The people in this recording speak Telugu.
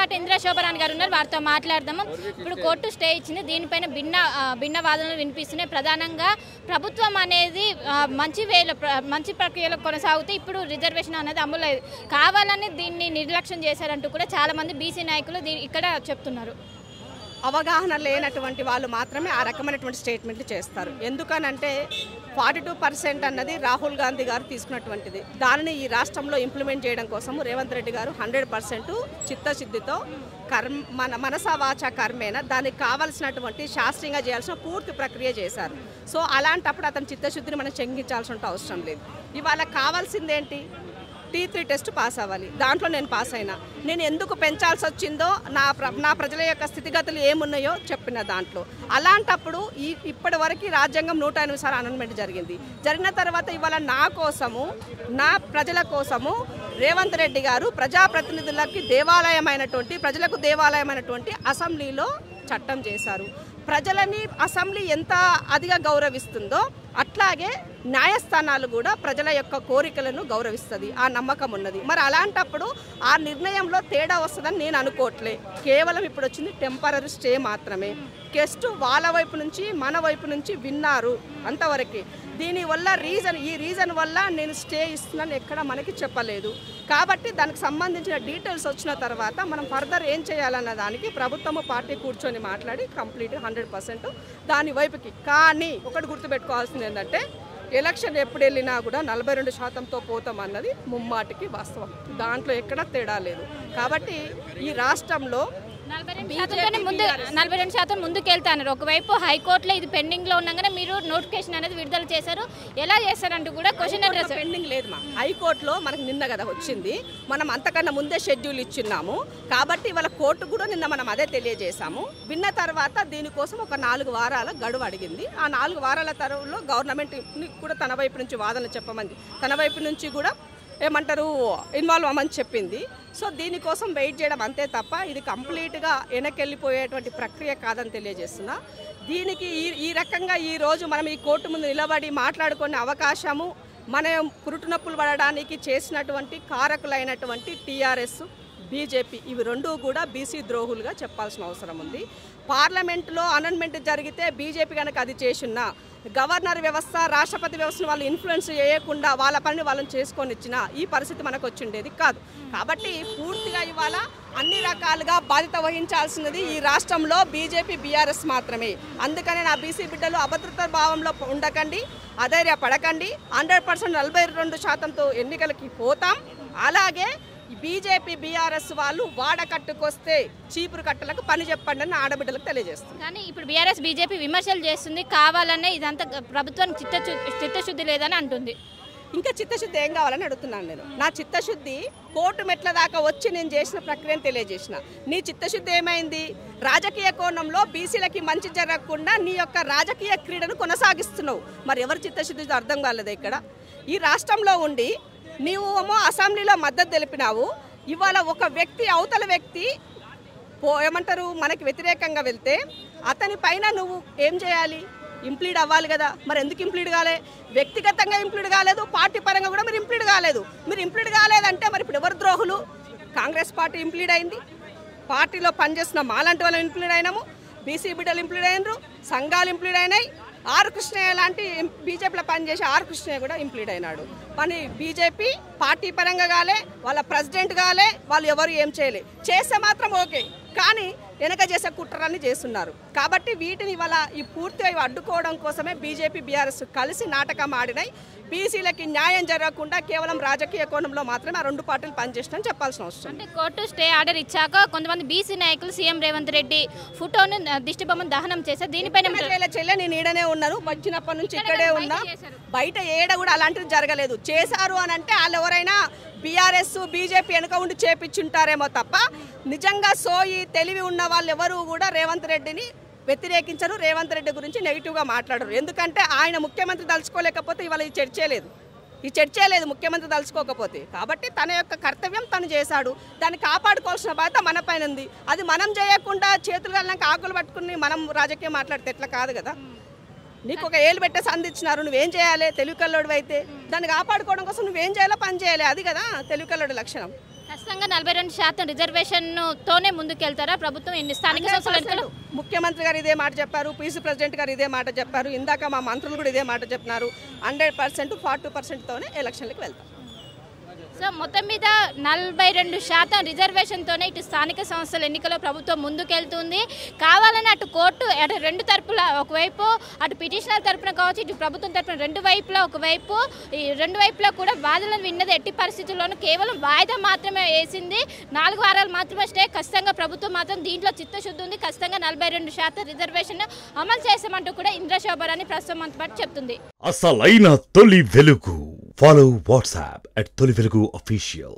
పాటు ఇంద్ర శోభరాణి గారు ఉన్నారు, వారితో మాట్లాడదాము. ఇప్పుడు కోర్టు స్టే ఇచ్చింది, దీనిపైన భిన్న వాదనలు వినిపిస్తున్నాయి. ప్రధానంగా ప్రభుత్వం అనేది మంచి ప్రక్రియలో కొనసాగుతూ ఇప్పుడు రిజర్వేషన్ అనేది అమలు కావాలని దీన్ని నిర్లక్ష్యం చేశారంటూ కూడా చాలా మంది బీసీ నాయకులు ఇక్కడ చెప్తున్నారు. అవగాహన లేనటువంటి వాళ్ళు మాత్రమే ఆ రకమైనటువంటి స్టేట్మెంట్లు చేస్తారు. ఎందుకనంటే 42% అన్నది రాహుల్ గాంధీ గారు తీసుకున్నటువంటిది. దానిని ఈ రాష్ట్రంలో ఇంప్లిమెంట్ చేయడం కోసం రేవంత్ రెడ్డి గారు 100% చిత్తశుద్ధితో మనస వాచ కర్మేన దానికి కావాల్సినటువంటి శాస్త్రీయంగా చేయాల్సిన పూర్తి ప్రక్రియ చేశారు. సో అలాంటప్పుడు అతని చిత్తశుద్ధిని మనం చెంగించాల్సిన అవసరం లేదు. ఇవాళ కావాల్సిందేంటి? T3 టెస్ట్ పాస్ అవ్వాలి. దాంట్లో నేను పాస్ అయినా. నేను ఎందుకు పెంచాల్సి వచ్చిందో నా ప్రజల యొక్క స్థితిగతులు ఏమున్నాయో చెప్పిన దాంట్లో. అలాంటప్పుడు ఇప్పటి వరకు రాజ్యాంగం 108 సార్లు అమెండ్మెంట్ జరిగిన తర్వాత ఇవాళ నా కోసము, నా ప్రజల కోసము రేవంత్ రెడ్డి గారు ప్రజాప్రతినిధులకి ప్రజలకు దేవాలయమైనటువంటి అసెంబ్లీలో చట్టం చేశారు. ప్రజలని అసెంబ్లీ ఎంత అదిగా గౌరవిస్తుందో అట్లాగే న్యాయస్థానాలు కూడా ప్రజల యొక్క కోరికలను గౌరవిస్తుంది. ఆ నమ్మకం ఉన్నది. మరి అలాంటప్పుడు ఆ నిర్ణయంలో తేడా వస్తుందని నేను అనుకోవట్లే. కేవలం ఇప్పుడు వచ్చింది టెంపరరీ స్టే మాత్రమే. గెస్ట్ వాళ్ళ వైపు నుంచి మన వైపు నుంచి విన్నారు అంతవరకే. దీనివల్ల ఈ రీజన్ వల్ల నేను స్టే ఇస్తున్నాను ఎక్కడ మనకి చెప్పలేదు. కాబట్టి దానికి సంబంధించిన డీటెయిల్స్ వచ్చిన తర్వాత మనం ఫర్దర్ ఏం చేయాలన్న దానికి ప్రభుత్వము పార్టీ కూర్చొని మాట్లాడి కంప్లీట్ 100% దాని వైపుకి. కానీ ఒకటి గుర్తుపెట్టుకోవాల్సింది ఏంటంటే ఎలక్షన్ ఎప్పుడు వెళ్ళినా కూడా 42%తో పోతాం అన్నది ముమ్మాటికి వాస్తవం. దాంట్లో ఎక్కడ తేడా లేదు. కాబట్టి ఈ రాష్ట్రంలో 42% ముందుకెళ్తారు. ఒకవైపు హైకోర్టులో ఇది పెండింగ్ లో ఉండగానే మీరు నోటిఫికేషన్ అనేది విడుదల చేశారు. ఎలా చేశారంటూ కూడా క్వశ్చన్ అడ్రస్ పెండింగ్ లేదు. మా హైకోర్టులో మనకు నిన్న కదా వచ్చింది. మనం అంతకన్నా ముందే షెడ్యూల్ ఇచ్చిన్నాము. కాబట్టి ఇవాళ కోర్టు కూడా నిన్న మనం అదే తెలియజేశాము. విన్న తర్వాత దీనికోసం ఒక 4 వారాల గడువు అడిగింది. ఆ 4 వారాల తరువులో గవర్నమెంట్ కూడా తన వైపు నుంచి వాదన చెప్పమని, తన వైపు నుంచి కూడా ఏమంటారు ఇన్వాల్వ్ అవ్వమని చెప్పింది. సో దీనికోసం వెయిట్ చేయడం అంతే తప్ప ఇది కంప్లీట్గా వెనకెళ్ళిపోయేటువంటి ప్రక్రియ కాదని తెలియజేస్తున్నా. దీనికి ఈ రకంగా ఈరోజు మనం ఈ కోర్టు ముందు నిలబడి మాట్లాడుకునే అవకాశము మనం పురుటునొప్పులు పడడానికి చేసినటువంటి కారకులైనటువంటి టీఆర్ఎస్, బీజేపీ ఇవి రెండూ కూడా బీసీ ద్రోహులుగా చెప్పాల్సిన అవసరం ఉంది. పార్లమెంటులో అమెండ్మెంట్ జరిగితే బీజేపీ కనుక అది చేసినా గవర్నర్ వ్యవస్థ, రాష్ట్రపతి వ్యవస్థను వాళ్ళు ఇన్ఫ్లుయెన్స్ చేయకుండా వాళ్ళ పని వాళ్ళని చేసుకొని ఇచ్చినా ఈ పరిస్థితి మనకు వచ్చిండేది కాదు. కాబట్టి పూర్తిగా ఇవాళ అన్ని రకాలుగా బాధ్యత వహించాల్సినది ఈ రాష్ట్రంలో బీజేపీ, బీఆర్ఎస్ మాత్రమే. అందుకనే నా బీసీ బిడ్డలు అభద్రతా భావంలో ఉండకండి, అధైర్యపడకండి. 100% 42%తో ఎన్నికలకి పోతాం. అలాగే బీజేపీ, బీఆర్ఎస్ వాళ్ళు వాడకట్టుకొస్తే చీపురు కట్టలకు పని చెప్పండి అని ఆడబిడ్డలకు తెలియజేస్తుంది. కానీ ఇప్పుడు బీఆర్ఎస్, బీజేపీ విమర్శలు చేస్తుంది. కావాలనే ఇదంతా ప్రభుత్వానికి చిత్తశుద్ధి లేదని అంటుంది. ఇంకా చిత్తశుద్ధి ఏం కావాలని అడుగుతున్నాను నేను. నా చిత్తశుద్ధి కోర్టు మెట్ల దాకా వచ్చి నేను చేసిన ప్రక్రియను తెలియజేసిన. నీ చిత్తశుద్ధి ఏమైంది? రాజకీయ కోణంలో బీసీలకి మంచి జరగకుండా నీ యొక్క రాజకీయ క్రీడను కొనసాగిస్తున్నావు. మరి ఎవరి చిత్తశుద్ధి అర్థం కాలేదు ఇక్కడ. ఈ రాష్ట్రంలో ఉండి నీవు అసెంబ్లీలో మద్దతు తెలిపినావు. ఇవాళ ఒక వ్యక్తి అవతల వ్యక్తి ఏమంటారు మనకి వ్యతిరేకంగా వెళ్తే అతని పైన నువ్వు ఏం చేయాలి? ఇంప్లీడ్ అవ్వాలి కదా. మరి ఎందుకు ఇంప్లీడ్ కాలే? వ్యక్తిగతంగా ఇంప్లీడ్ కాలేదు, పార్టీ పరంగా కూడా మీరు ఇంప్లీడ్ కాలేదు. మీరు ఇంప్లీడ్ కాలేదంటే మరి ఇప్పుడు ఎవరు ద్రోహులు? కాంగ్రెస్ పార్టీ ఇంప్లీడ్ అయింది, పార్టీలో పనిచేసిన మాలాంటి వాళ్ళు ఇంప్లీడ్ అయినాము, బీసీ బిడ్డలు ఇంప్లీడ్ అయినరు, సంఘాలు ఇంప్లీడ్ అయినాయి. ఆర్ కృష్ణయ్య లాంటి బీజేపీలో పనిచేసి ఆర్ కృష్ణయ్య కూడా ఇంప్లీడ్ అయినాడు. కానీ బీజేపీ పార్టీ పరంగా కాలే, వాళ్ళ ప్రెసిడెంట్ కాలే, వాళ్ళు ఎవరు ఏం చేయలే. చేస్తే మాత్రం ఓకే, కానీ వెనక చేసే కుట్రలన్నీ చేస్తున్నారు. కాబట్టి వీటిని ఇవాళ ఈ పూర్తిగా అడ్డుకోవడం కోసమే బీజేపీ, బీఆర్ఎస్ కలిసి నాటకం ఆడినాయి. బీసీలకి న్యాయం జరగకుండా కేవలం రాజకీయ కోణంలో మాత్రమే ఆ 2 పార్టీలు పనిచేసినని చెప్పాల్సిన అవసరం. అంటే కోర్టు స్టే ఆర్డర్ ఇచ్చాక కొంతమంది బీసీ నాయకులు సీఎం రేవంత్ రెడ్డి ఫోటోను దిష్టిబొమ్మను దహనం చేశారు. దీనిపైన చెల్లె నేను ఈడనే ఉన్నాను, వచ్చినప్పటి నుంచి ఇక్కడే ఉన్నా. బయట ఏడ కూడా అలాంటిది జరగలేదు. చేశారు అని అంటే వాళ్ళు ఎవరైనా బీఆర్ఎస్, బీజేపీ వెనుక ఉండి చేపించుంటారేమో తప్ప నిజంగా సోయి తెలివి ఉన్న వాళ్ళు ఎవరు కూడా రేవంత్ రెడ్డిని వ్యతిరేకించరు, రేవంత్ రెడ్డి గురించి నెగిటివ్గా మాట్లాడరు. ఎందుకంటే ఆయన ముఖ్యమంత్రి తలుచుకోలేకపోతే ఇవాళ ఈ చర్చే లేదు ముఖ్యమంత్రి తలుచుకోకపోతే. కాబట్టి తన యొక్క కర్తవ్యం తను చేశాడు. దాన్ని కాపాడుకోవాల్సిన బాధ్యత మన పైన ఉంది. అది మనం చేయకుండా చేతులు వెళ్ళాక ఆకులు పట్టుకుని మనం రాజకీయం మాట్లాడితే ఎట్లా కాదు కదా. నీకు ఒక ఏళ్ళు పెట్టేసి అందించినారు, నువ్వేం చేయాలి? తెలుగు కల్లోడు అయితే దాన్ని కాపాడుకోవడం కోసం నువ్వేం చేయాలో పని చేయాలి. అది కదా తెలుగు కల్లోడి లక్షణం. ఖచ్చితంగా 42% రిజర్వేషన్ తోనే ముందుకెళ్తారా ప్రభుత్వం? స్థానిక సంస్థల ఎన్నికలు ముఖ్యమంత్రి గారు ఇదే మాట చెప్పారు, పీసీ ప్రెసిడెంట్ గారు ఇదే మాట చెప్పారు, ఇందాక మా మంత్రులు కూడా ఇదే మాట చెప్పినారు. 100% 42%తోనే ఎలక్షన్లకు వెళ్తాం. సో మొత్తం మీద 42% రిజర్వేషన్తోనే ఇటు స్థానిక సంస్థల ఎన్నికల్లో ప్రభుత్వం ముందుకెళ్తుంది. కావాలని అటు కోర్టు అటు రెండు తరపుల, ఒకవైపు అటు పిటిషనర్ తరపున కావచ్చు, ఇటు ప్రభుత్వం తరపున రెండు వైపులా, ఒకవైపు ఈ రెండు వైపులా కూడా వాదనలు విన్నది. ఎట్టి పరిస్థితుల్లోనూ కేవలం వాయిదా మాత్రమే వేసింది, 4 వారాలు మాత్రమే స్టే. ఖచ్చితంగా ప్రభుత్వం మాత్రం దీంట్లో చిత్తశుద్ధి ఉంది. ఖచ్చితంగా 42% రిజర్వేషన్ అమలు చేస్తామంటూ కూడా ఇంద్రశోభరాణి ప్రస్తుతం మనతో పాటు చెప్తుంది. అసలైన తొలి వెలుగు. Follow WhatsApp at Toli Velugu Official.